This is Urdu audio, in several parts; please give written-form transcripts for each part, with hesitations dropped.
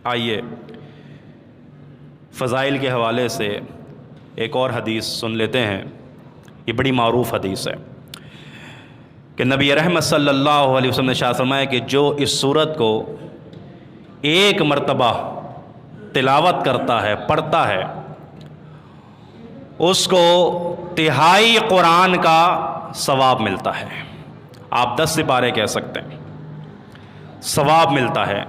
آئیے فضائل کے حوالے سے ایک اور حدیث سن لیتے ہیں. یہ بڑی معروف حدیث ہے کہ نبی رحمت صلی اللہ علیہ وسلم نے ارشاد فرمایا کہ جو اس سورت کو ایک مرتبہ تلاوت کرتا ہے، پڑھتا ہے، اس کو تہائی قرآن کا ثواب ملتا ہے. آپ 10 سپارے کہہ سکتے ہیں، ثواب ملتا ہے.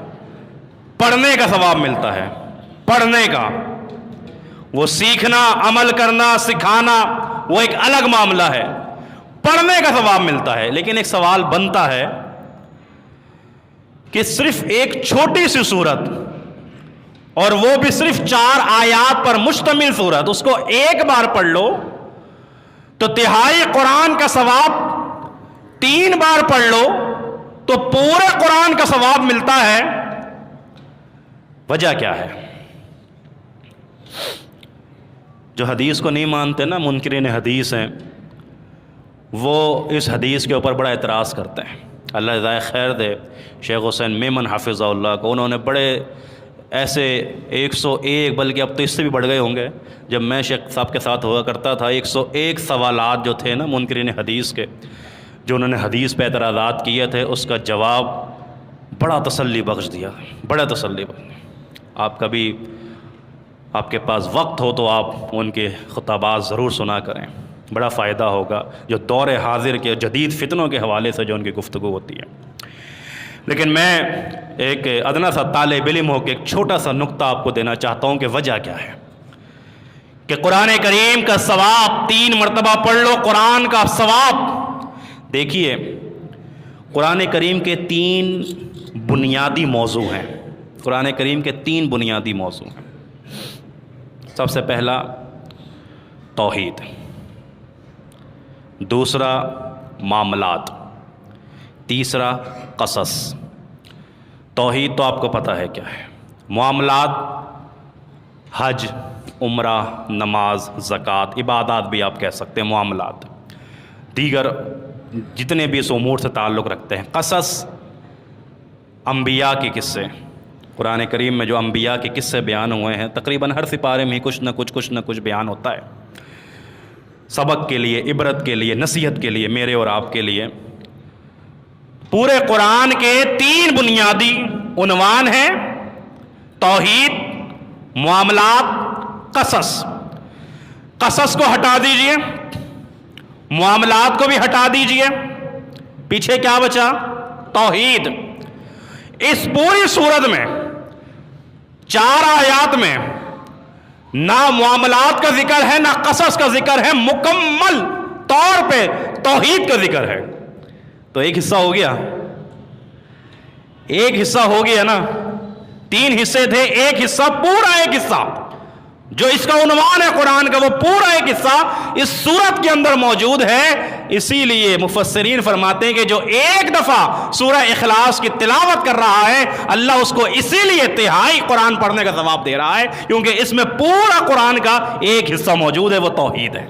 پڑھنے کا ثواب ملتا ہے، پڑھنے کا. وہ سیکھنا، عمل کرنا، سکھانا وہ ایک الگ معاملہ ہے. پڑھنے کا ثواب ملتا ہے. لیکن ایک سوال بنتا ہے کہ صرف ایک چھوٹی سی سورت، اور وہ بھی صرف 4 آیات پر مشتمل سورت، اس کو ایک بار پڑھ لو تو تہائی قرآن کا ثواب، 3 بار پڑھ لو تو پورے قرآن کا ثواب ملتا ہے. وجہ کیا ہے؟ جو حدیث کو نہیں مانتے نا، منکرین حدیث ہیں، وہ اس حدیث کے اوپر بڑا اعتراض کرتے ہیں. اللہ جزائے خیر دے شیخ حسین میمن حافظہ اللہ کو. انہوں نے بڑے ایسے 101، بلکہ اب تو اس سے بھی بڑھ گئے ہوں گے، جب میں شیخ صاحب کے ساتھ ہوا کرتا تھا، 101 سوالات جو تھے نا منکرین حدیث کے، جو انہوں نے حدیث پہ اعتراضات کیے تھے، اس کا جواب بڑا تسلی بخش دیا، بڑا تسلی بخش. آپ کبھی آپ کے پاس وقت ہو تو آپ ان کے خطابات ضرور سنا کریں، بڑا فائدہ ہوگا. جو دور حاضر کے جدید فتنوں کے حوالے سے جو ان کی گفتگو ہوتی ہے. لیکن میں ایک ادنا سا طالب علم ہو کے ایک چھوٹا سا نقطہ آپ کو دینا چاہتا ہوں کہ وجہ کیا ہے کہ قرآن کریم کا ثواب 3 مرتبہ پڑھ لو، قرآن کا ثواب. دیکھیے قرآن کریم کے 3 بنیادی موضوع ہیں. قرآن کریم کے 3 بنیادی موضوع ہیں. سب سے پہلا توحید، دوسرا معاملات، تیسرا قصص. توحید تو آپ کو پتہ ہے کیا ہے. معاملات حج، عمرہ، نماز، زکوٰۃ، عبادات بھی آپ کہہ سکتے ہیں معاملات. دیگر جتنے بھی اس امور سے تعلق رکھتے ہیں. قصص انبیاء کے قصے. قرآن کریم میں جو انبیاء کے قصے بیان ہوئے ہیں، تقریباً ہر سپارے میں کچھ نہ کچھ بیان ہوتا ہے، سبق کے لیے، عبرت کے لیے، نصیحت کے لیے، میرے اور آپ کے لیے. پورے قرآن کے 3 بنیادی عنوان ہیں: توحید، معاملات، قصص. قصص کو ہٹا دیجئے، معاملات کو بھی ہٹا دیجئے، پیچھے کیا بچا؟ توحید. اس پوری سورت میں 4 آیات میں نہ معاملات کا ذکر ہے، نہ قصص کا ذکر ہے، مکمل طور پہ توحید کا ذکر ہے. تو ایک حصہ ہو گیا، ایک حصہ ہو گیا نا. 3 حصے تھے، ایک حصہ، پورا ایک حصہ جو اس کا عنوان ہے قرآن کا، وہ پورا ایک حصہ اس سورت کے اندر موجود ہے. اسی لیے مفسرین فرماتے ہیں کہ جو ایک دفعہ سورہ اخلاص کی تلاوت کر رہا ہے، اللہ اس کو اسی لیے تہائی قرآن پڑھنے کا ثواب دے رہا ہے، کیونکہ اس میں پورا قرآن کا ایک حصہ موجود ہے، وہ توحید ہے.